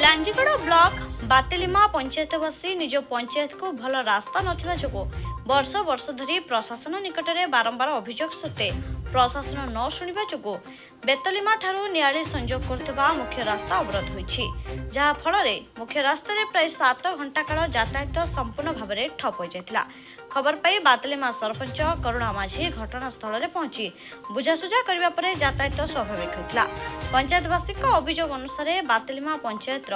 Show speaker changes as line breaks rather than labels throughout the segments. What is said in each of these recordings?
लांजीगड़ block बातेलिमा panchayat बसी निज पंचायत को भल रास्ता नथिबा जोगु वर्ष वर्ष धरी प्रशासन निकट में बारंबार अभियोग सत्वे प्रशासन न शुणा जोगु बेतलिमा ठारू नियाली संजोग करथिबा मुख्य रास्ता अवरोध होईछि जहा फल मुख्य रास्ता रे प्राय 7 घंटा काल यातायात संपूर्ण भाव में ठप हो जायतिला। खबर पाई बातलिमा सरपंच करुणा माझी घटनास्थल में पहुंची बुझासुझा करने पर यातायात स्वाभाविक होता। पंचायतवासी अभियोग अनुसार बातलिमा पंचायत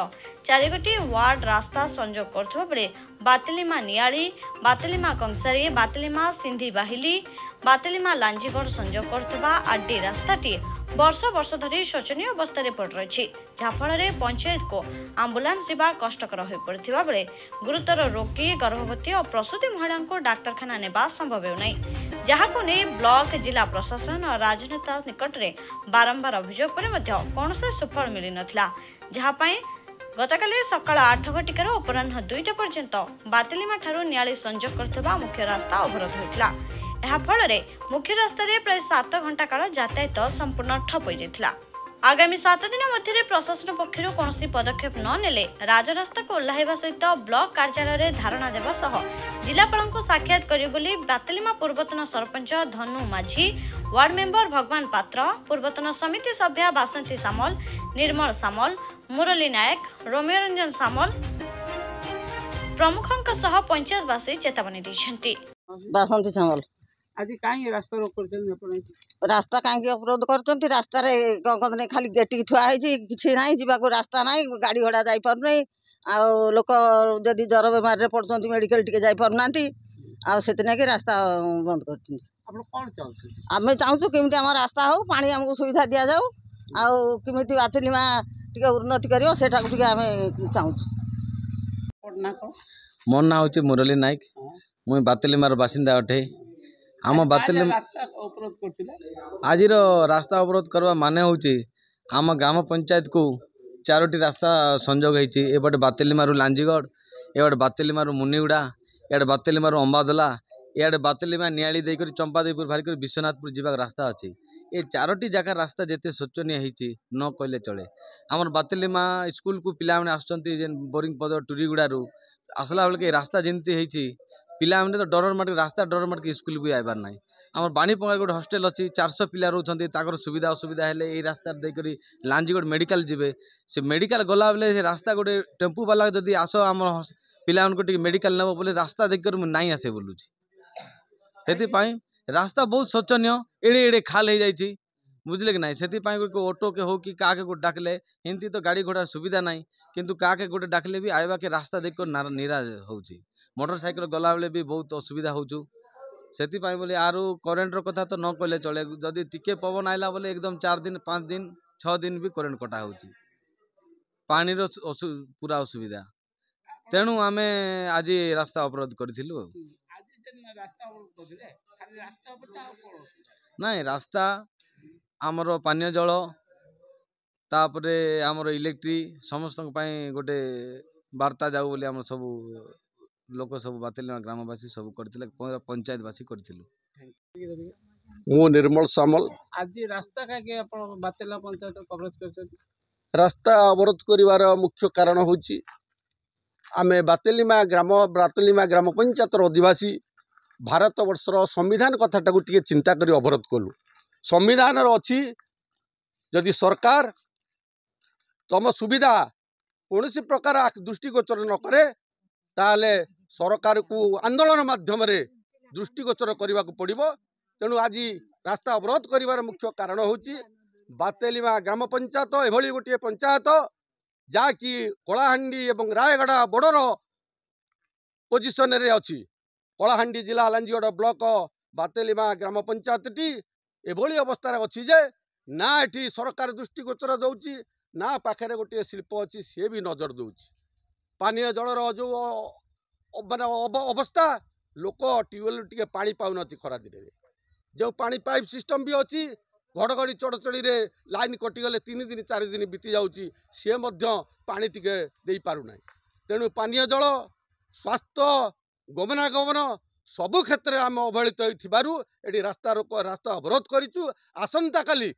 4 गोटी वार्ड रास्ता संजोग करथिबा बेले बातलिमा नियाली, बातलिमा कंसारी, बातलिमा सिंधी बाहिली, बातलिमा लांजीगढ़ संजोग करथिबा आरडी रास्ताटी वर्ष वर्ष धरी शोचनीय अवस्था पड़ रही जहाँफल पंचायत को आंबुलांस जावा कष्टकर हो पड़ता बेले गुरुतर रोगी गर्भवती और प्रसूति महिला को डाक्तरखाना नेबा संभव होना जहां नहीं ब्लॉक जिला प्रशासन और राजनेता निकट में बारंबार अभियोग पर कौन सुफल मिल नाला जहाँपाई गतकाली सकाल 8 घटिकार अपराह 2टा पर्यंत बातलिमा ठारू नियाली संजोग करथिबा मुख्य रास्ता अवरोध होता। यह फल मुख्य रास्ता रे प्राय 7 घंटा काल यातायात संपूर्ण ठप हो जाता। आगामी 7 दिन मध्य प्रशासन पक्षर कौन पदक्षेप न नेले राजरास्ता को ओह्लाइबा सहित ब्लॉक कार्यालय धारणा देवा सह जिलापाल को साक्षात करी बातलिमा पूर्वतन सरपंच धनु माझी, वार्ड मेंबर भगवान पात्र, पूर्वतन समिति सभ्या बासंती सामल, निर्मल सामल, मुरली नायक, रोमियो रंजन सामल प्रमुखों सह पंचायतवासी चेतावनी दी।
बासंती सामल
आज कहीं रास्ता रोक
रास्ता कहीं अवरोध कर रास्ता कहते खाली गेटिक थुआ कि ना जावाक रास्ता ना गाड़ी घोड़ा जापर नहीं लोक जदि ज्वर बेमार पड़ते मेडिकल टे जापना कि रास्ता बंद कर आम चाहूँ केमी आम रास्ता हो पानी आमको सुविधा दि जाऊ आमी बातलिमा टे उन्नति कर चाहूँ।
मोर ना हूँ मुरली नायक, मुई बातलिमार बासिंदा अटे। आम बातलिमा आज रास्ता अवरोध करवा माने होची आम ग्राम पंचायत को 4टी रास्ता संजोग होती एपटे बातलिमारू लांजीगढ़, एपटे बातलिमारू मुनिगुड़ा, इे बातलिमारू अंबादला, इे बातलिमा नियाली देकर चंपादेवीपुर भारी कर विश्वनाथपुर जावाक रास्ता अच्छी। ये 4टी जगह रास्ता जिते शोचनीय होती न कहले चले। आमर बातलिमा स्कूल को पिला आसुँच बोरिंग पद टूरीगुड़ू आसला बेल रास्ता जमी होती पिला तो डर मार्क रास्ता डर मार्क स्कूल भी आइबार ना। आम बाणीपंगा गोटे हॉस्टेल अच्छी 400 पिला रोचे सुविधा असुविधा है ये रास्ता देकर लांजीगढ़ मेडिकल जीवे से मेडिकल गला बेले से रास्ता गोटे टेम्पू वाला जदि आस आम पिला मेडिकल नेब बोले रास्ता देखकर मुझे आसे बोलूँ से रास्ता बहुत शोचनीय एड़े एड़े खाल हो जाए बुझे कि ना से ऑटो के हो कि क्या गोटे डाकले हिंदी तो गाड़ी घोड़ा सुविधा ना किंतु क्या गोटे डाकले भी आवा के रास्ता देखकर निराश हो मोटरसाइकिल गला बेले भी बहुत असुविधा हो से बोले आरु करेन्ट कथा तो न कहले चले जदि टिके पवन आइला बोले एकदम 4 दिन 5 दिन 6 दिन भी करेन्ट कटा हो पानी पूरा असुविधा तेणु आमे आज रास्ता अवरोध करूँ। नहीं रास्ता आमर पानीय जल तापरे आमर इलेक्ट्रिक समस्त गोटे वार्ता जाऊ बोली आम सब लोक सब बातलिमा ग्रामवासी सब करथिले पंचायतवासी करथिलु।
मु निर्मल सामल
आज रास्ता का बातलिमा पंचायत कवरेज कर
रास्ता अवरोध करिवार मुख्य कारण होची आमे बातलिमा ग्राम पंचायत अधिवासी भारत वर्षर संविधान कथाटा टिके चिंता करी अवरोध कलु। संविधान अच्छी जदि सरकार तम सुविधा कौन प्रकार दृष्टिगोचर न करे ताले सरकार को आंदोलन माध्यम दृष्टिगोचर करने को पड़ो। तेणु आज रास्ता अवरोध करिवार मुख्य कारण होची बातलिमा ग्राम पंचायत एभली गोटे पंचायत जहाँकि कलाहांडी एवं रायगढ़ बॉर्डर पोजिशन रे अच्छी। कलाहांडी जिला लांजीगढ़ ब्लॉक बातलिमा ग्राम पंचायत टी एभली अवस्था अच्छी जे ना एठी सरकार दृष्टिगोचर दौची ना पाखे गोटे शिल्प अच्छी सी भी नजर दौची। पानीय जलर जो माने अवस्था लोक ट्यूबवेल टे पा पाऊन खरा दिन जो पानी पाइप सिस्टम भी अच्छी घड़घड़ी चढ़चड़ी रे लाइन कटिगले 3 दिन 4 दिन बीती जाऊँगी सी पानी टिके दे पारुना। तेणु पानीय जल स्वास्थ्य गमनागमन सबु क्षेत्र में आम अवहेलित ये रास्ता रास्ता अवरोध करूँ। आसंता काली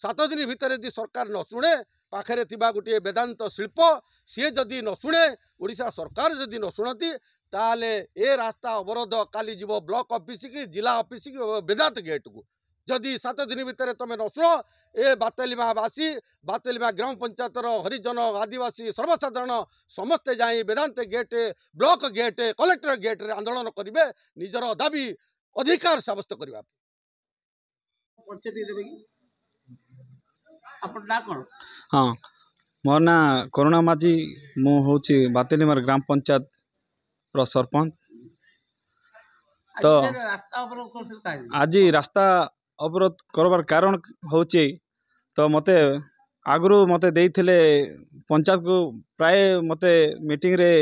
7 दिन भितर यदि सरकार न शुणे पाखे थिबा गोटे वेदांत शिल्प सी जदि न शुणे ओडिशा सरकार जदि न शुणती ताले ए रास्ता अवरोध काली जीव ब्लॉक ऑफिस की जिला ऑफिस की वेदांत गेट को जदि 7 दिन भितर तुम न शुण ए बातेलिमावासी बातेलिमा ग्राम पंचायत हरिजन आदिवासी सर्वसाधारण समस्ते जाई Vedanta gate block gate collector gate रे आंदोलन करेंगे निजर दाबी अधिकार साब्यस्त करने।
हाँ मोर ना करुणा माझी मु हूँ बातेलिमार ग्राम पंचायत रो सरपंच। तो आज रास्ता अवरोध करवार कारण होचे तो मते आगु मते देइथिले पंचायत को प्राय मते मीटिंग रे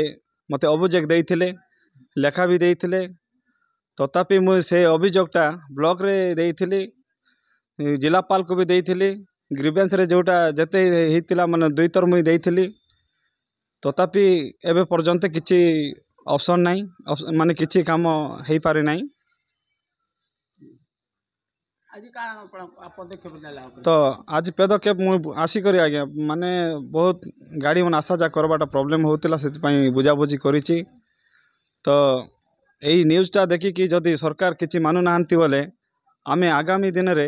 मते अभियोग देइथिले लेखा भी देइथिले तथापि मु से अभियोगटा ब्लॉक रे देइथिली जिलापाल को भी देइथिली ग्रीवेंस रे जोटा जते हेतिला माने 2 थर मुई देइथिली तथापि एबे पर्यंत किछि ऑप्शन नाही माने किछि काम हेई पारे नाही। तो आज पदक्षेप मु आसिक आज्ञा माने बहुत गाड़ी मन आसा जा करवाटा प्रोब्लेम होतिला से बुझाबुझी करिछि। तो यही न्यूज़टा देखिकी जदि सरकार किछि मानु नाहंती बोले आमे आगामी दिन रे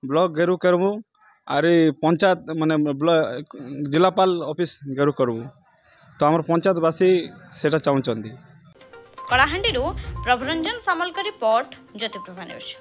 ब्लॉक घेरू करबू आरे पंचायत माने जिलापाल ऑफिस घेरू करबू। तो आमर पंचायतवासी सेटा चाहुचंदी।
कलाहांडी प्रभुरंजन सामल का रिपोर्ट ज्योतिप्रभा न्यूज।